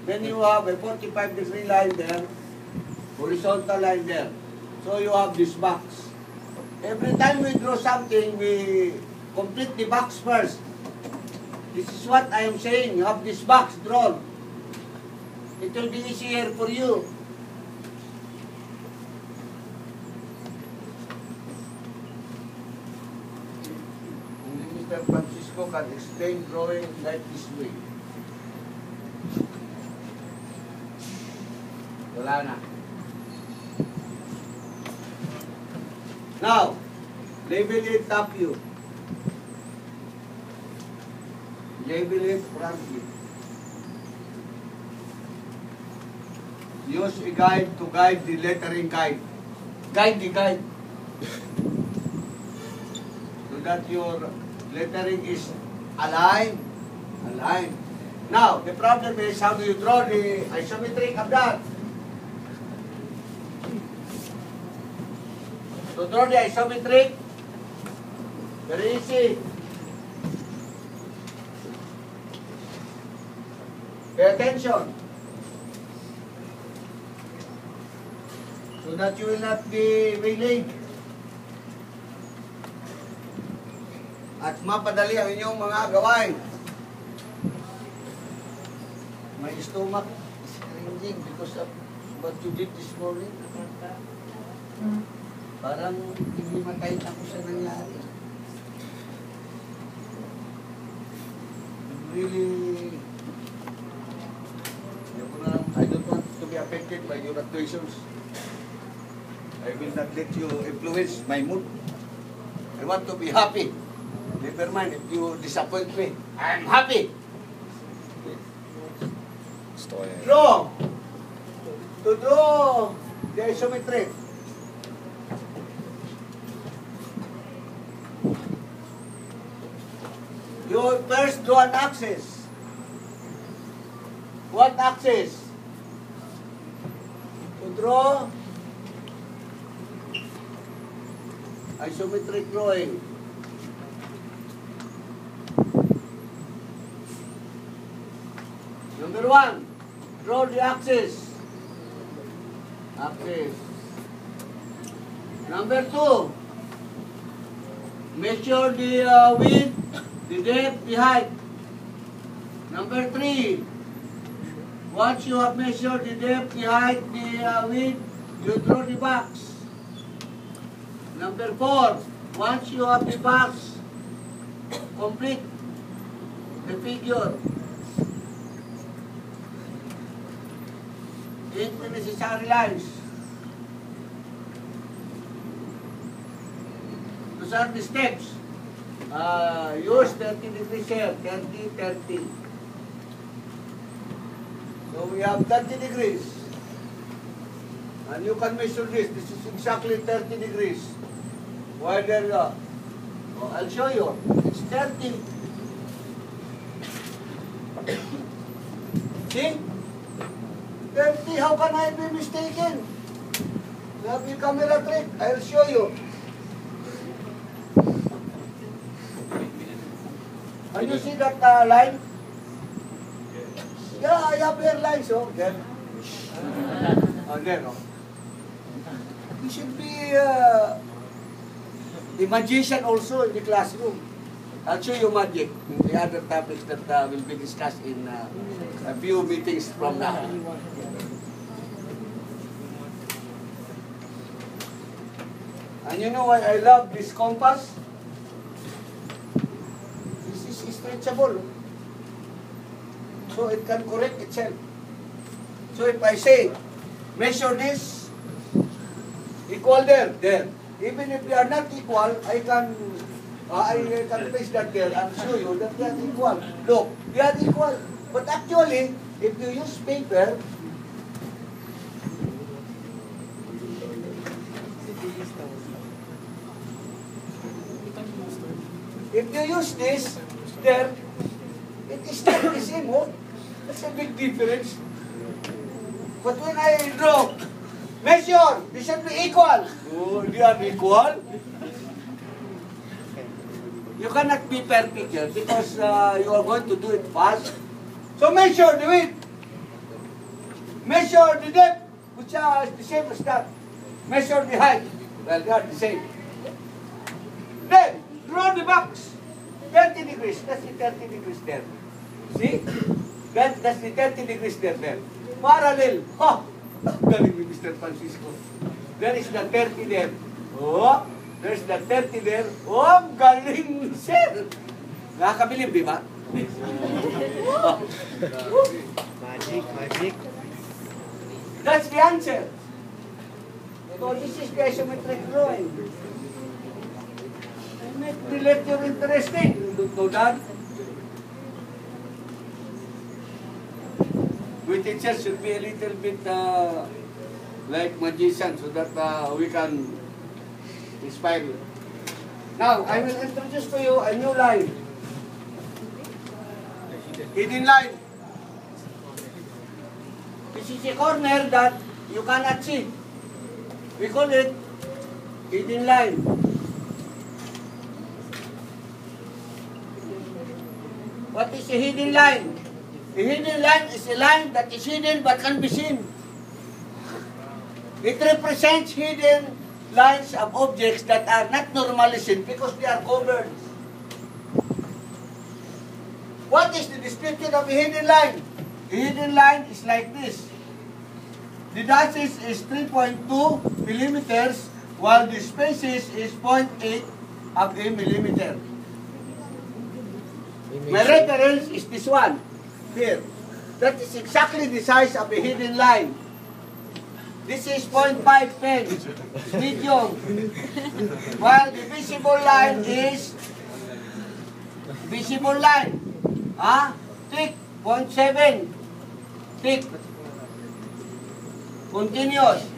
Then you have a 45-degree line there, horizontal line there. So you have this box. Every time we draw something, we complete the box first. This is what I am saying. You have this box drawn. It will be easier for you. Only Mr. Francisco can explain drawing like this way. Wala na. Now, label it top view. Label it front view. Use a guide to guide the lettering guide. Guide the guide. So that your lettering is aligned. Aligned. Now, the problem is how do you draw the isometric of that? To draw the isometric, very easy. Pay attention. So that you will not be waylaid. At mapadali ang inyong mga gawain. My stomach is cringing because of what you did this morning. Parang hinimatay ako sa nangyari. Really, I don't want to be affected by your actuations. I will not let you influence my mood. I want to be happy. Never mind if you disappoint me. I am happy. Draw. To draw the isometric. You first draw an axis. What axis? To draw isometric drawing. Number 1, draw the axis. Axis. Number 2, measure the width, the depth, the height. Number 3, once you have measured the depth, the height, the width, you draw the box. Number 4, once you have the box, complete the figure. Ink the necessary lines. Those are the steps. Use 30 degrees here, 30, 30. So we have 30 degrees. And you can measure this. This is exactly 30 degrees. Why there you are? Oh, I'll show you. It's 30. See? 30. How can I be mistaken? You have the camera trick. I'll show you. Can you see that line? Yeah, I have here lines, oh. There. Oh, there, oh. You should be the magician also in the classroom. I'll show you magic in the other topics that will be discussed in a few meetings from now. And you know why I love this compass? This is stretchable. So it can correct itself. So if I say, measure this, equal there, there. Even if they are not equal, I can place that there and show you that they are equal. Look, they are equal. But actually, if you use paper, if you use this, there, it is not the same. Oh, that's a big difference. But when I draw, measure, they should be equal. Oh, they are equal. You cannot be perfect here because you are going to do it fast. So measure the width. Measure the depth, which is the same as that. Measure the height. Well, they are the same. Then, draw the box. 30 degrees. That's the 30 degrees there. See? That's the 30 degrees there. Parallel. Oh! Galing ni Mr. Francisco. There is the 30 there. Oh! There's the 30 there. Oh! Galing, sir! Nakakabilib, di ba? Magic. That's the answer. So this is the isometric drawing. Make the lecture interesting. You don't know that? We teachers should be a little bit like magicians so that we can inspire you. Now, I will introduce to you a new line. Hidden line. This is a corner that you cannot see. We call it hidden line. What is a hidden line? A hidden line is a line that is hidden but can be seen. It represents hidden lines of objects that are not normally seen because they are covered. What is the description of a hidden line? A hidden line is like this. The dashes is 3.2 millimeters while the spaces is 0.8 of a millimeter. My reference is this one, here. That is exactly the size of a hidden line. This is 0.5 pen, medium. While the visible line is, thick, 0.7, thick, continuous.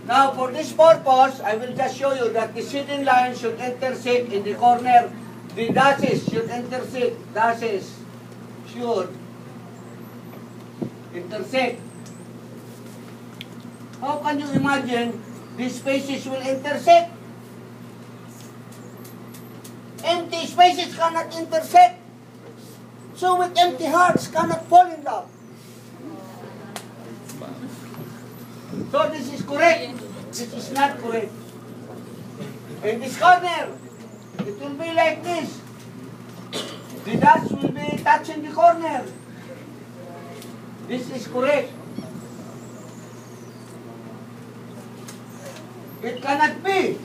Now for this purpose, I will just show you that the hidden line should intersect in the corner. The dashes should intersect. Dashes should intersect. How can you imagine these spaces will intersect? Empty spaces cannot intersect. So with empty hearts cannot fall in love. So this is correct. This is not correct. In this corner, it will be like this. The dots will be touching the corner. This is correct. It cannot be.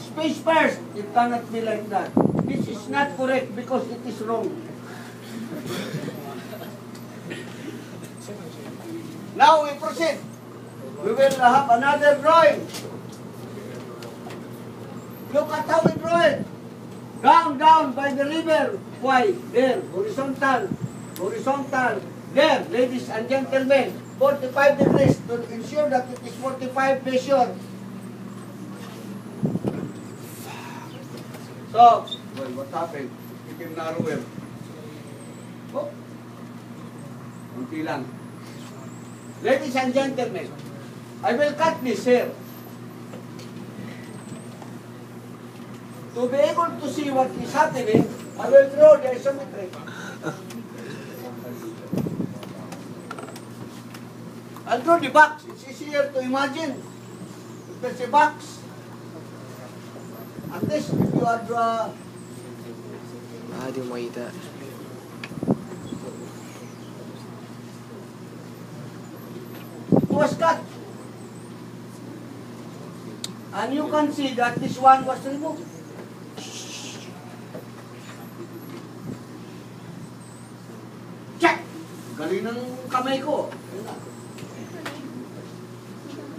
Space first, it cannot be like that. This is not correct because it is wrong. Now we proceed. We will have another drawing. Look at how we draw it. Down by the river. Why? There, horizontal. There, ladies and gentlemen, 45 degrees to ensure that it is 45 measure. So, well, what happened? It became narrower. Oh, unti lang. Ladies and gentlemen, I will cut this here. To be able to see what is happening, I will draw the isometry. I'll draw the box. It's easier to imagine. If there's a box, at least if you are Di mo makita. it was cut. And you can see that this one was removed. Check! Galing ng kamay ko.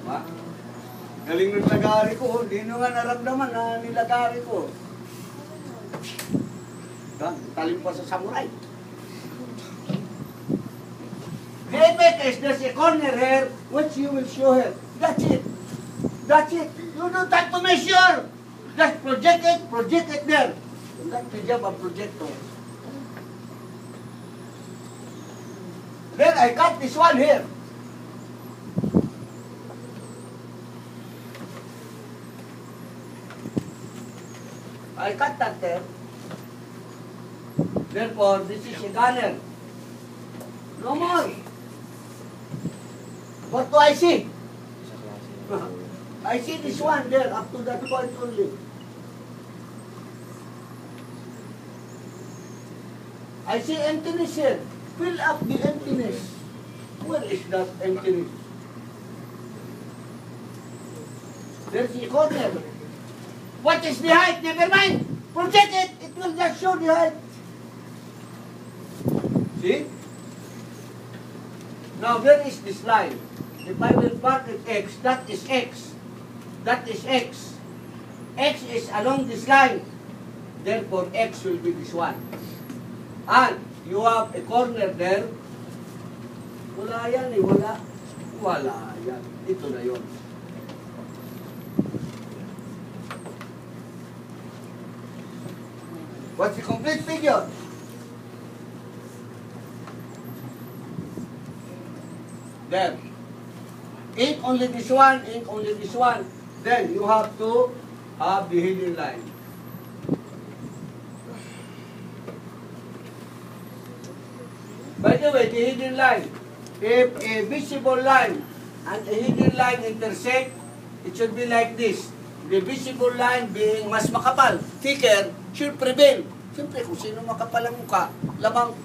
Ha? Galing ng lagari ko. Hindi nyo nga naramdaman na nilagari ko. Talim pa sa samurai. The effect is there's a corner here which you will show her. That's it. That's it. You don't have to measure. Just project it there. That's the job of projector. Then I cut this one here. I cut that there. Therefore, this is a gunner. No more. What do I see? I see this one there, up to that point only. I see emptiness here. Fill up the emptiness. Where is that emptiness? There's the corner. What is the height? Never mind. Project it. It will just show the height. See? Now, where is this line? If I will mark it X, that is X. That is X. X is along this line. Therefore, X will be this one. And you have a corner there. Wala yan eh, wala. Wala yan. Ito na yun. What's the complete figure? There. Ink only this one, ink only this one. Then you have to have the hidden line. By the way, the hidden line, if a visible line and a hidden line intersect, it should be like this. The visible line being mas makapal, thicker, should prevail. Siyempre, kung sino makapal ang mukha, lamang.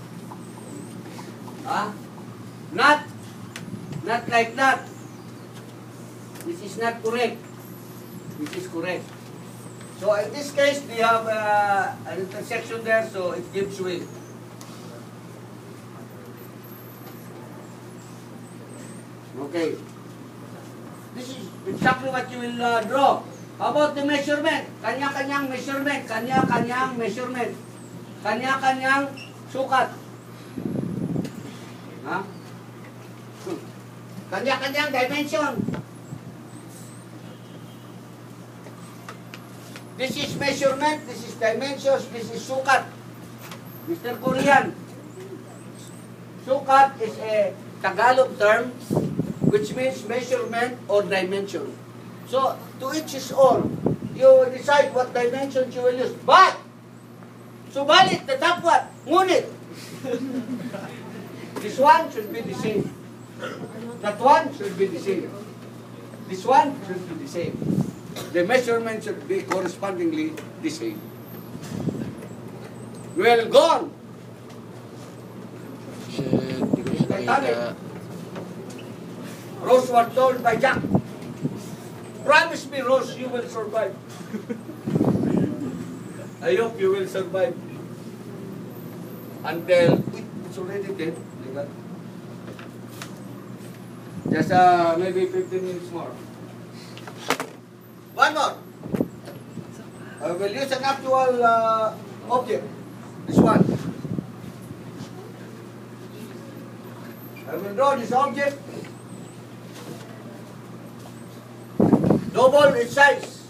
Not like that. This is not correct. This is correct. So in this case, we have an intersection there, so it gives way. Okay. This is exactly what you will draw. How about the measurement? Kanya-kanyang measurement. Kanya-kanyang measurement. Kanya-kanyang sukat. Ha? Kanya-kanyang dimension. This is measurement, this is dimensions, this is sukat. Mr. Korean. Sukat is a Tagalog term which means measurement or dimension. So, to each his own. You decide what dimensions you will use. But, subalit, tatapwat, ngunit. This one should be the same. That one should be the same. This one should be the same. The measurement should be correspondingly the same. Well, gone. Titanic. Rose was told by Jack, promise me, Rose, you will survive. I hope you will survive. Until it's already dead. Just maybe 15 minutes more. One more. I will use an actual object. This one. I will draw this object. Double its size.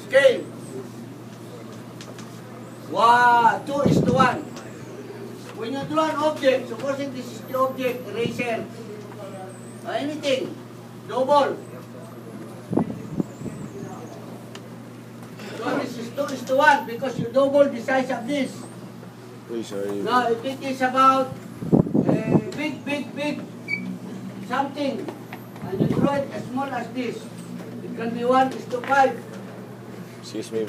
Scale. 2:1. When you draw an object, supposing this is the object, eraser, anything, double. So this is 2:1 because you double the size of this. Now if it is about big something, and you draw it as small as this, it can be 1:5. Excuse me.